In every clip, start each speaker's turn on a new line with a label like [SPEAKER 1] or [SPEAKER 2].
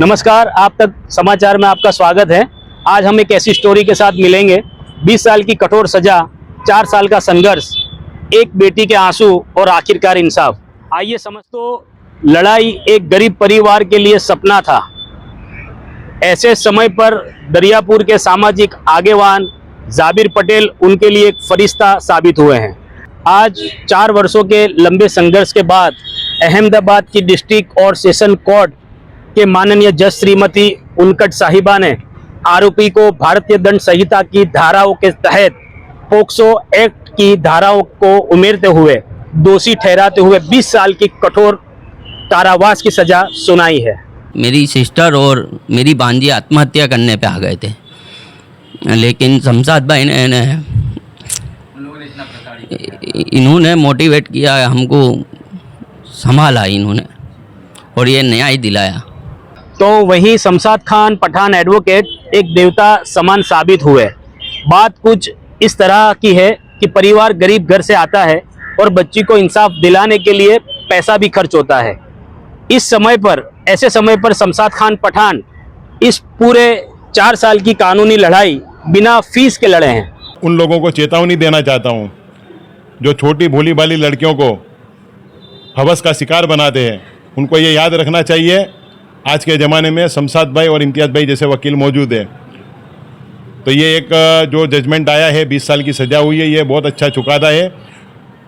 [SPEAKER 1] नमस्कार, आप तक समाचार में आपका स्वागत है। आज हम एक ऐसी स्टोरी के साथ मिलेंगे। 20 साल की कठोर सजा, 4 साल का संघर्ष, एक बेटी के आंसू और आखिरकार इंसाफ। आइए समझ। तो लड़ाई एक गरीब परिवार के लिए सपना था। ऐसे समय पर दरियापुर के सामाजिक आगेवान जाबिर पटेल उनके लिए एक फरिश्ता साबित हुए हैं। आज 4 वर्षों के लंबे संघर्ष के बाद अहमदाबाद की डिस्ट्रिक्ट और सेशन कोर्ट के माननीय जज श्रीमती उनकट साहिबा ने आरोपी को भारतीय दंड संहिता की धाराओं के तहत पोक्सो एक्ट की धाराओं को उमेरते हुए दोषी ठहराते हुए 20 साल की कठोर कारावास की सजा सुनाई है।
[SPEAKER 2] मेरी सिस्टर और मेरी भांजी आत्महत्या करने पे आ गए थे, लेकिन शमशाद भाई ने इन्होंने मोटिवेट किया, हमको संभाला इन्होंने और ये न्याय दिलाया।
[SPEAKER 1] तो वहीं शमशाद खान पठान एडवोकेट एक देवता समान साबित हुए। बात कुछ इस तरह की है कि परिवार गरीब घर से आता है और बच्ची को इंसाफ दिलाने के लिए पैसा भी खर्च होता है। ऐसे समय पर शमशाद खान पठान इस पूरे 4 साल की कानूनी लड़ाई बिना फीस के लड़े हैं।
[SPEAKER 3] उन लोगों को चेतावनी देना चाहता हूं जो छोटी भोली भाली लड़कियों को हवस का शिकार बनाते हैं। उनको ये याद रखना चाहिए, आज के ज़माने में शमशाद भाई और इम्तियाज़ भाई जैसे वकील मौजूद है। तो ये एक जो जजमेंट आया है, 20 साल की सज़ा हुई है, ये बहुत अच्छा चुकादा है।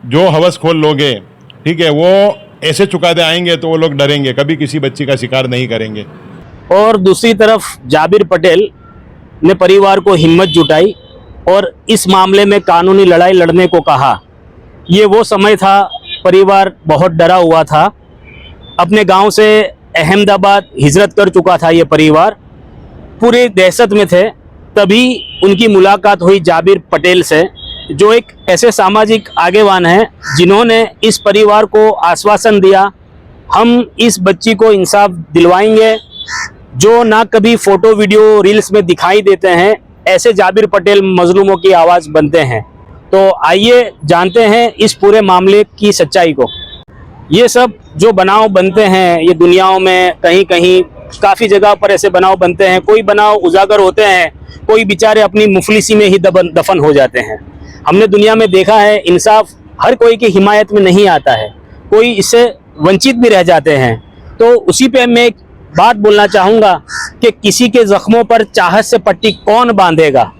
[SPEAKER 3] जो हवस खोल लोग हैं, ठीक है, वो ऐसे चुकादे आएंगे तो वो लोग डरेंगे, कभी किसी बच्ची का शिकार नहीं करेंगे।
[SPEAKER 1] और दूसरी तरफ जाबिर पटेल ने परिवार को हिम्मत जुटाई और इस मामले में कानूनी लड़ाई लड़ने को कहा। ये वो समय था, परिवार बहुत डरा हुआ था। अपने गांव से अहमदाबाद हिजरत कर चुका था ये परिवार, पूरे दहशत में थे। तभी उनकी मुलाकात हुई जाबिर पटेल से, जो एक ऐसे सामाजिक आगेवान हैं जिन्होंने इस परिवार को आश्वासन दिया, हम इस बच्ची को इंसाफ दिलवाएंगे। जो ना कभी फोटो वीडियो रील्स में दिखाई देते हैं, ऐसे जाबिर पटेल मजलूमों की आवाज़ बनते हैं। तो आइए जानते हैं इस पूरे मामले की सच्चाई को। ये सब जो बनाव बनते हैं, ये दुनियाओं में कहीं कहीं काफ़ी जगह पर ऐसे बनाव बनते हैं। कोई बनाव उजागर होते हैं, कोई बेचारे अपनी मुफलिसी में ही दफन हो जाते हैं। हमने दुनिया में देखा है, इंसाफ हर कोई की हिमायत में नहीं आता है, कोई इससे वंचित भी रह जाते हैं। तो उसी पे मैं एक बात बोलना चाहूँगा कि किसी के ज़ख्मों पर चाहत से पट्टी कौन बांधेगा,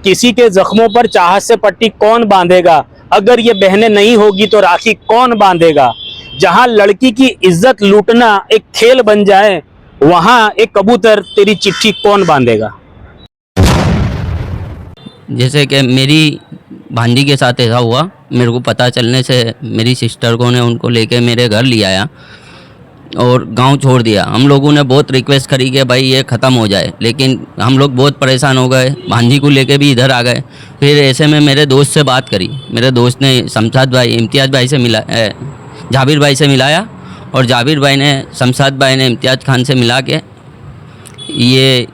[SPEAKER 1] किसी के ज़ख्मों पर चाहत से पट्टी कौन बांधेगा। अगर ये बहनें नहीं होगी तो राखी कौन बांधेगा। जहाँ लड़की की इज्जत लूटना एक खेल बन जाए, वहाँ एक कबूतर तेरी चिट्ठी कौन बांधेगा।
[SPEAKER 2] जैसे कि मेरी भांजी के साथ ऐसा हुआ, मेरे को पता चलने से मेरी सिस्टर को ने उनको लेके मेरे घर ले आया और गांव छोड़ दिया। हम लोगों ने बहुत रिक्वेस्ट करी कि भाई ये ख़त्म हो जाए, लेकिन हम लोग बहुत परेशान हो गए, भांजी को लेके भी इधर आ गए। फिर ऐसे में मेरे दोस्त से बात करी, मेरे दोस्त ने शमशाद भाई इम्तियाज़ भाई से जाबिर भाई से मिलाया और जाबिर भाई ने शमशाद भाई ने इम्तियाज़ खान से मिला के ये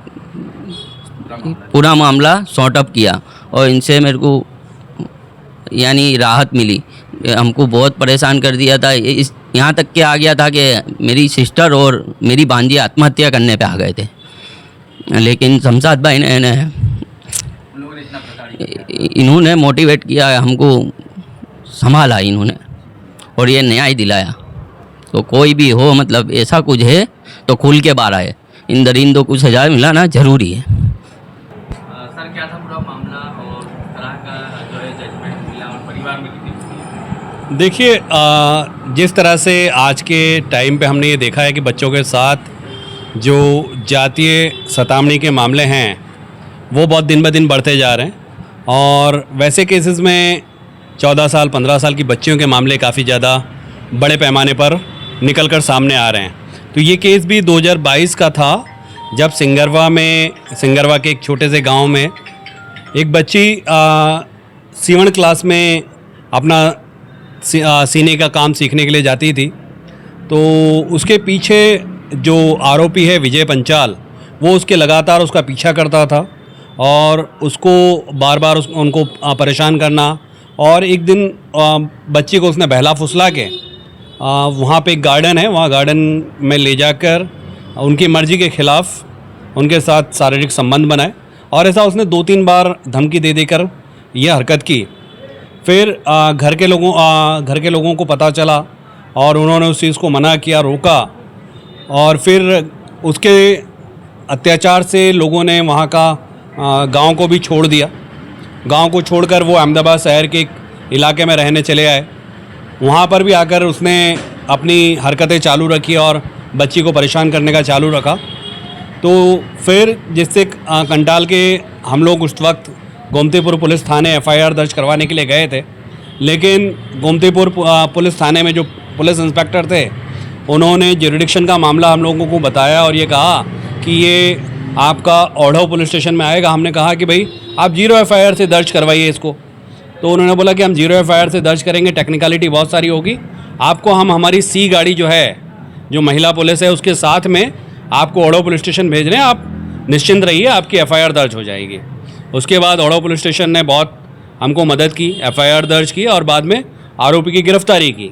[SPEAKER 2] पूरा मामला सॉर्ट अप किया और इनसे मेरे को यानी राहत मिली। हमको बहुत परेशान कर दिया था, यहाँ तक के आ गया था कि मेरी सिस्टर और मेरी भांजी आत्महत्या करने पे आ गए थे, लेकिन शमशाद भाई ने इन्होंने मोटिवेट किया, हमको संभाला इन्होंने और ये न्याय दिलाया। तो कोई भी हो, मतलब ऐसा कुछ है तो खुल के बाहर आए, इन दरिंदों को सजा मिलाना जरूरी है।
[SPEAKER 4] सर, क्या था पूरा मामला और तरह का जो है जजमेंट मिला और परिवार में कितनी?
[SPEAKER 5] देखिए, जिस तरह से आज के टाइम पे हमने ये देखा है कि बच्चों के साथ जो जातीय सतामनी के मामले हैं वो बहुत दिन ब दिन बढ़ते जा रहे हैं और वैसे केसेस में 14 साल 15 साल की बच्चियों के मामले काफ़ी ज़्यादा बड़े पैमाने पर निकल कर सामने आ रहे हैं। तो ये केस भी 2022 का था, जब सिंगरवा के एक छोटे से गांव में एक बच्ची सीवन क्लास में अपना सीने का काम सीखने के लिए जाती थी। तो उसके पीछे जो आरोपी है विजय पंचाल, वो उसके लगातार उसका पीछा करता था और उसको बार बार उनको परेशान करना। और एक दिन बच्ची को उसने बहला फुसला के वहाँ पे एक गार्डन है, वहाँ गार्डन में ले जाकर उनकी मर्जी के ख़िलाफ़ उनके साथ शारीरिक संबंध बनाए, और ऐसा उसने 2-3 बार धमकी दे देकर यह हरकत की। फिर घर के लोगों को पता चला और उन्होंने उस चीज़ को मना किया, रोका, और फिर उसके अत्याचार से लोगों ने वहाँ का गांव को भी छोड़ दिया। गांव को छोड़कर वो अहमदाबाद शहर के एक इलाके में रहने चले आए। वहाँ पर भी आकर उसने अपनी हरकतें चालू रखी और बच्ची को परेशान करने का चालू रखा। तो फिर जिससे कंटाल के हम लोग उस वक्त गोमतीपुर पुलिस थाने एफआईआर दर्ज करवाने के लिए गए थे, लेकिन गोमतीपुर पुलिस थाने में जो पुलिस इंस्पेक्टर थे उन्होंने ज्यूरिडिक्शन का मामला हम लोगों को बताया और ये कहा कि ये आपका ओढ़व पुलिस स्टेशन में आएगा। हमने कहा कि भाई आप 0 एफआईआर से दर्ज करवाइए इसको। तो उन्होंने बोला कि हम 0 एफआईआर से दर्ज करेंगे, टेक्निकलिटी बहुत सारी होगी, आपको हम हमारी सी गाड़ी जो है, जो महिला पुलिस है, उसके साथ में आपको ओढ़व पुलिस स्टेशन भेज रहे हैं, आप निश्चिंत रहिए, आपकी एफआईआर दर्ज हो जाएगी। उसके बाद ओढ़व पुलिस स्टेशन ने बहुत हमको मदद की, एफआईआर दर्ज की और बाद में आरोपी की गिरफ्तारी की,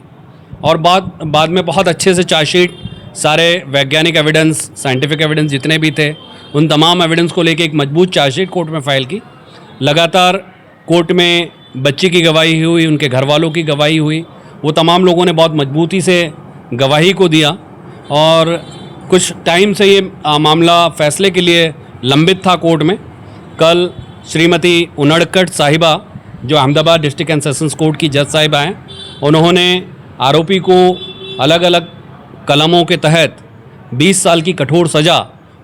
[SPEAKER 5] और बाद में बहुत अच्छे से चार्जशीट, सारे वैज्ञानिक एविडेंस, साइंटिफिक एविडेंस जितने भी थे, उन तमाम एविडेंस को लेके एक मजबूत चार्जशीट कोर्ट में फाइल की। लगातार कोर्ट में बच्ची की गवाही हुई, उनके घर वालों की गवाही हुई, वो तमाम लोगों ने बहुत मजबूती से गवाही को दिया, और कुछ टाइम से ये मामला फैसले के लिए लंबित था कोर्ट में। कल श्रीमती उनड़कट साहिबा, जो Ahmedabad district and sessions court की जज साहिबा हैं, उन्होंने आरोपी को अलग अलग कलमों के तहत 20 साल की कठोर सज़ा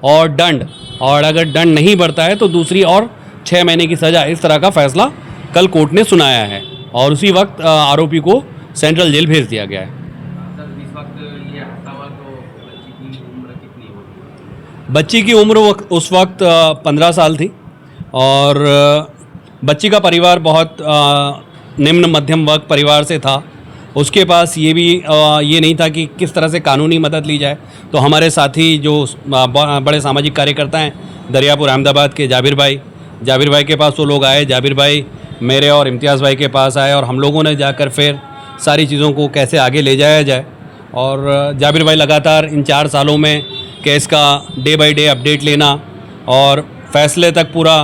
[SPEAKER 5] और दंड, और अगर दंड नहीं बढ़ता है तो दूसरी और 6 महीने की सज़ा, इस तरह का फैसला कल कोर्ट ने सुनाया है, और उसी वक्त आरोपी को सेंट्रल जेल भेज दिया गया है।
[SPEAKER 4] सर इस वक्त ये हफ्ता हुआ तो बच्ची की उम्र कितनी होगी?
[SPEAKER 5] बच्ची की उम्र उस वक्त 15 साल थी, और बच्ची का परिवार बहुत निम्न मध्यम वर्ग परिवार से था। उसके पास ये नहीं था कि किस तरह से कानूनी मदद ली जाए। तो हमारे साथी जो बड़े सामाजिक कार्यकर्ता हैं दरियापुर अहमदाबाद के जाबिर भाई के पास वो लोग आए। जाबिर भाई मेरे और इम्तियाज़ भाई के पास आए, और हम लोगों ने जाकर फिर सारी चीज़ों को कैसे आगे ले जाया जाए। और जाबिर भाई लगातार इन 4 सालों में केस का डे बाय डे अपडेट लेना और फैसले तक पूरा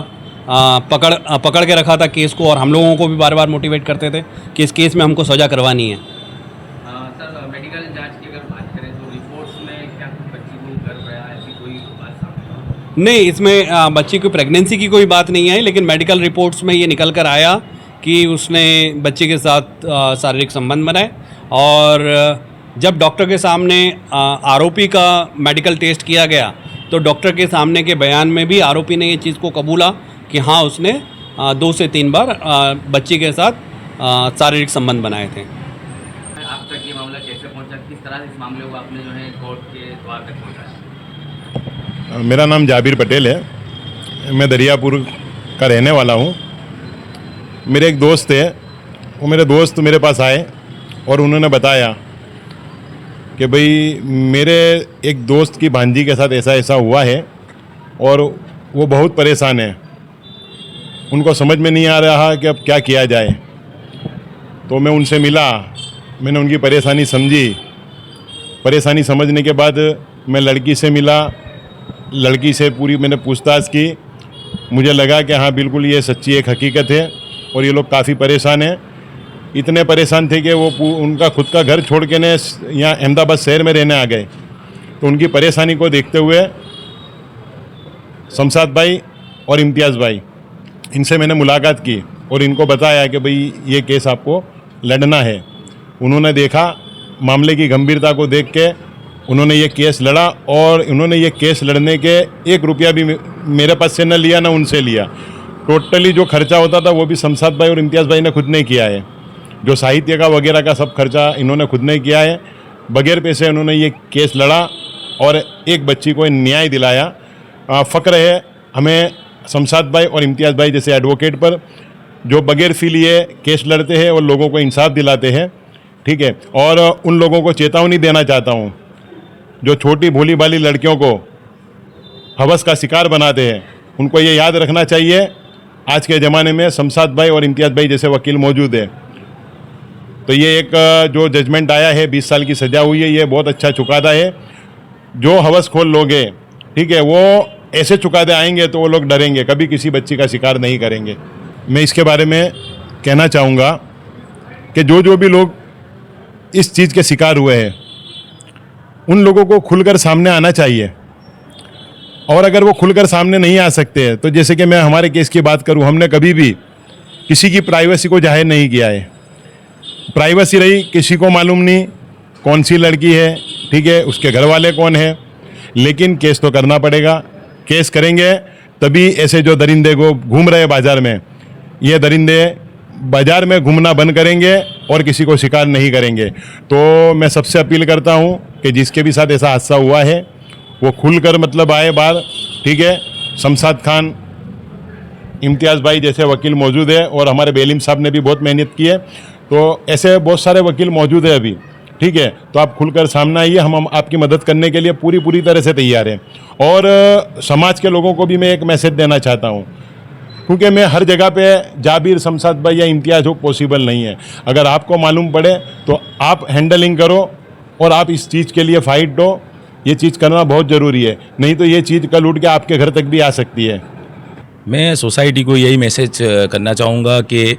[SPEAKER 5] पकड़ के रखा था केस को, और हम लोगों को भी बार बार मोटिवेट करते थे कि इस केस में हमको सज़ा करवानी है।
[SPEAKER 4] सर मेडिकल जांच की अगर बात करें तो रिपोर्ट्स में क्या कुछ बच्ची को गर्भ रहा है, ऐसी कोई बात सामने?
[SPEAKER 5] नहीं, इसमें बच्ची की प्रेगनेंसी की कोई बात नहीं आई, लेकिन मेडिकल रिपोर्ट्स में ये निकल कर आया कि उसने बच्चे के साथ शारीरिक संबंध बनाए, और जब डॉक्टर के सामने आरोपी का मेडिकल टेस्ट किया गया तो डॉक्टर के सामने के बयान में भी आरोपी ने ये चीज़ को कबूला कि हाँ उसने 2 से 3 बार बच्ची के साथ शारीरिक संबंध बनाए थे।
[SPEAKER 4] आप तक ये मामला कैसे पहुंचा, किस तरह से इस मामले को आपने जो है कोर्ट के द्वार तक पहुंचाया?
[SPEAKER 3] मेरा नाम जाबिर पटेल है, मैं दरियापुर का रहने वाला हूँ। मेरे एक दोस्त है, वो मेरे दोस्त मेरे पास आए और उन्होंने बताया कि भाई मेरे एक दोस्त की भांजी के साथ ऐसा ऐसा हुआ है और वो बहुत परेशान है, उनको समझ में नहीं आ रहा कि अब क्या किया जाए। तो मैं उनसे मिला, मैंने उनकी परेशानी समझी। परेशानी समझने के बाद मैं लड़की से मिला, लड़की से पूरी मैंने पूछताछ की। मुझे लगा कि हाँ बिल्कुल ये सच्ची एक हकीकत है और ये लोग काफ़ी परेशान हैं। इतने परेशान थे कि वो उनका खुद का घर छोड़ के ने यहाँ अहमदाबाद शहर में रहने आ गए। तो उनकी परेशानी को देखते हुए शमशाद भाई और इम्तियाज़ भाई, इनसे मैंने मुलाकात की और इनको बताया कि भाई ये केस आपको लड़ना है। उन्होंने देखा, मामले की गंभीरता को देख के उन्होंने ये केस लड़ा, और उन्होंने ये केस लड़ने के 1 रुपया भी मेरे पास से न लिया ना उनसे लिया। टोटली जो खर्चा होता था वो भी शमशाद भाई और इम्तियाज़ भाई ने खुद ने किया है। जो साहित्य का वगैरह का सब खर्चा इन्होंने खुद ने किया है। बगैर पैसे उन्होंने ये केस लड़ा और एक बच्ची को न्याय दिलाया। फ़क्र है हमें शमशाद भाई और इम्तियाज़ भाई जैसे एडवोकेट पर, जो बगैर फी लिए केस लड़ते हैं और लोगों को इंसाफ दिलाते हैं। ठीक है, और उन लोगों को चेतावनी देना चाहता हूँ जो छोटी भोली भाली लड़कियों को हवस का शिकार बनाते हैं, उनको ये याद रखना चाहिए आज के ज़माने में शमशाद भाई और इम्तियाज़ भाई जैसे वकील मौजूद है। तो ये एक जो जजमेंट आया है, 20 साल की सज़ा हुई है, ये बहुत अच्छा चुकादा है। जो हवसखोर लोग हैं, ठीक है, वो ऐसे चुकाते आएंगे तो वो लोग डरेंगे, कभी किसी बच्ची का शिकार नहीं करेंगे। मैं इसके बारे में कहना चाहूँगा कि जो भी लोग इस चीज़ के शिकार हुए हैं उन लोगों को खुलकर सामने आना चाहिए। और अगर वो खुलकर सामने नहीं आ सकते हैं तो जैसे कि मैं हमारे केस की बात करूं, हमने कभी भी किसी की प्राइवेसी को जाहिर नहीं किया है। प्राइवेसी रही, किसी को मालूम नहीं कौन सी लड़की है, ठीक है, उसके घर वाले कौन है, लेकिन केस तो करना पड़ेगा। केस करेंगे तभी ऐसे जो दरिंदे को घूम रहे बाज़ार में, ये दरिंदे बाज़ार में घूमना बंद करेंगे और किसी को शिकार नहीं करेंगे। तो मैं सबसे अपील करता हूँ कि जिसके भी साथ ऐसा हादसा हुआ है वो खुलकर मतलब आए बाहर, ठीक है। शमशाद खान, इम्तियाज़ भाई जैसे वकील मौजूद है और हमारे बेलिम साहब ने भी बहुत मेहनत की है, तो ऐसे बहुत सारे वकील मौजूद है अभी, ठीक है। तो आप खुलकर सामने आइए, हम आपकी मदद करने के लिए पूरी तरह से तैयार हैं। और समाज के लोगों को भी मैं एक मैसेज देना चाहता हूँ, क्योंकि मैं हर जगह पे जाबिर, शमशाद भाई या इम्तियाज़ हो पॉसिबल नहीं है। अगर आपको मालूम पड़े तो आप हैंडलिंग करो और आप इस चीज़ के लिए फाइट दो। ये चीज़ करना बहुत ज़रूरी है, नहीं तो ये चीज़ कल उठ के आपके घर तक भी आ सकती है।
[SPEAKER 6] मैं सोसाइटी को यही मैसेज करना चाहूँगा कि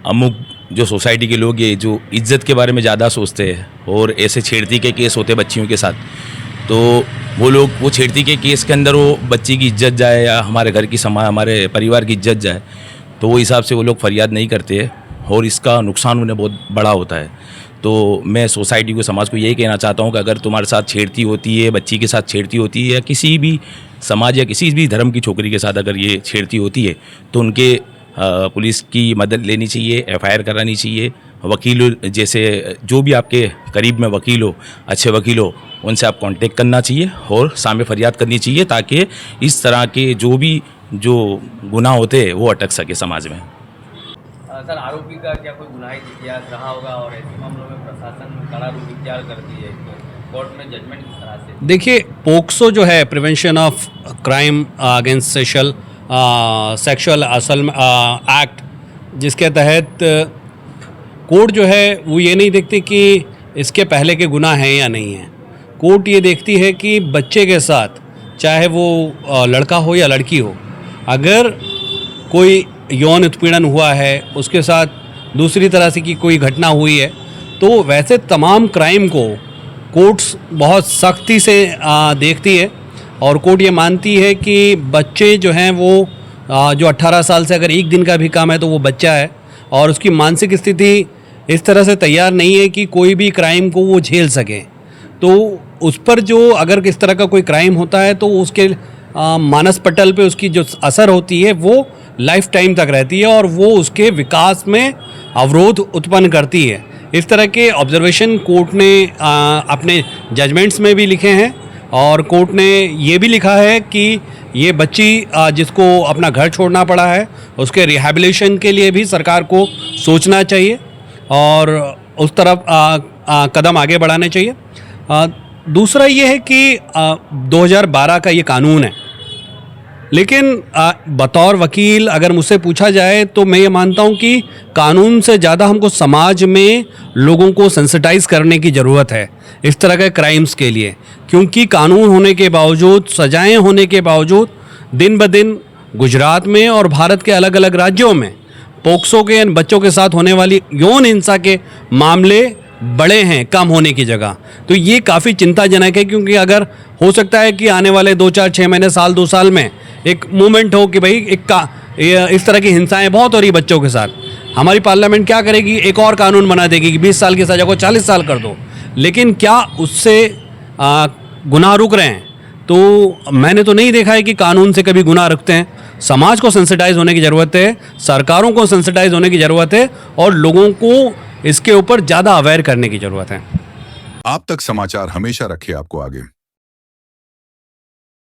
[SPEAKER 6] अमुक जो सोसाइटी के लोग ये जो इज्जत के बारे में ज़्यादा सोचते हैं और ऐसे छेड़ती के केस होते बच्चियों के साथ, तो वो लोग वो छेड़ती के केस के अंदर वो बच्ची की इज्जत जाए या हमारे घर की हमारे परिवार की इज्जत जाए, तो वो हिसाब से वो लोग फरियाद नहीं करते और इसका नुकसान उन्हें बहुत बड़ा होता है। तो मैं सोसाइटी को, समाज को यही कहना चाहता हूँ कि अगर तुम्हारे साथ छेड़ती होती है, बच्ची के साथ छेड़ती होती है या किसी भी समाज या किसी भी धर्म की छोकरी के साथ अगर ये छेड़ती होती है तो उनके पुलिस की मदद लेनी चाहिए, FIR करानी चाहिए। वकील जैसे जो भी आपके करीब में वकील हो, अच्छे वकील हो, उनसे आप कांटेक्ट करना चाहिए और सामने फरियाद करनी चाहिए ताकि इस तरह के जो गुनाह होते हैं वो अटक सके समाज में।
[SPEAKER 4] सर, आरोपी का क्या कोई गुनाहित इतिहास रहा होगा और ऐसे मामलों में प्रशासन कड़ा रूप इख्तियार करती है, तो कोर्ट में जजमेंट किस तरह से?
[SPEAKER 5] देखिए, पोक्सो जो है, prevention of crime against sexual act, जिसके तहत कोर्ट जो है वो ये नहीं देखती कि इसके पहले के गुनाह हैं या नहीं हैं। कोर्ट ये देखती है कि बच्चे के साथ, चाहे वो लड़का हो या लड़की हो, अगर कोई यौन उत्पीड़न हुआ है, उसके साथ दूसरी तरह से की कोई घटना हुई है, तो वैसे तमाम क्राइम को कोर्ट्स बहुत सख्ती से देखती है। और कोर्ट ये मानती है कि बच्चे जो हैं वो जो 18 साल से अगर एक दिन का भी कम है तो वो बच्चा है और उसकी मानसिक स्थिति इस तरह से तैयार नहीं है कि कोई भी क्राइम को वो झेल सके। तो उस पर जो अगर इस तरह का कोई क्राइम होता है तो उसके मानस पटल पे उसकी जो असर होती है वो लाइफ टाइम तक रहती है और वो उसके विकास में अवरोध उत्पन्न करती है। इस तरह के ऑब्जर्वेशन कोर्ट ने अपने जजमेंट्स में भी लिखे हैं और कोर्ट ने ये भी लिखा है कि ये बच्ची जिसको अपना घर छोड़ना पड़ा है उसके रिहैबिलिटेशन के लिए भी सरकार को सोचना चाहिए और उस तरफ कदम आगे बढ़ाने चाहिए। दूसरा ये है कि 2012 का ये कानून है, लेकिन बतौर वकील अगर मुझसे पूछा जाए तो मैं ये मानता हूँ कि कानून से ज़्यादा हमको समाज में लोगों को सेंसिटाइज करने की ज़रूरत है इस तरह के क्राइम्स के लिए, क्योंकि कानून होने के बावजूद, सजाएं होने के बावजूद दिन ब दिन गुजरात में और भारत के अलग अलग राज्यों में पोक्सो के बच्चों के साथ होने वाली यौन हिंसा के मामले बड़े हैं कम होने की जगह। तो ये काफ़ी चिंताजनक है, क्योंकि अगर हो सकता है कि आने वाले 2, 4, 6 महीने, साल, 2 साल में एक मूवमेंट हो कि भाई इस तरह की हिंसाएं बहुत हो रही बच्चों के साथ, हमारी पार्लियामेंट क्या करेगी, एक और कानून बना देगी कि 20 साल की सज़ा को 40 साल कर दो। लेकिन क्या उससे गुनाह रुक रहे हैं? तो मैंने तो नहीं देखा है कि कानून से कभी गुनाह रुकते हैं। समाज को सेंसिटाइज होने की ज़रूरत है, सरकारों को सेंसिटाइज होने की ज़रूरत है और लोगों को इसके ऊपर ज़्यादा अवेयर करने की ज़रूरत है।
[SPEAKER 7] आप तक समाचार हमेशा रखे आपको आगे।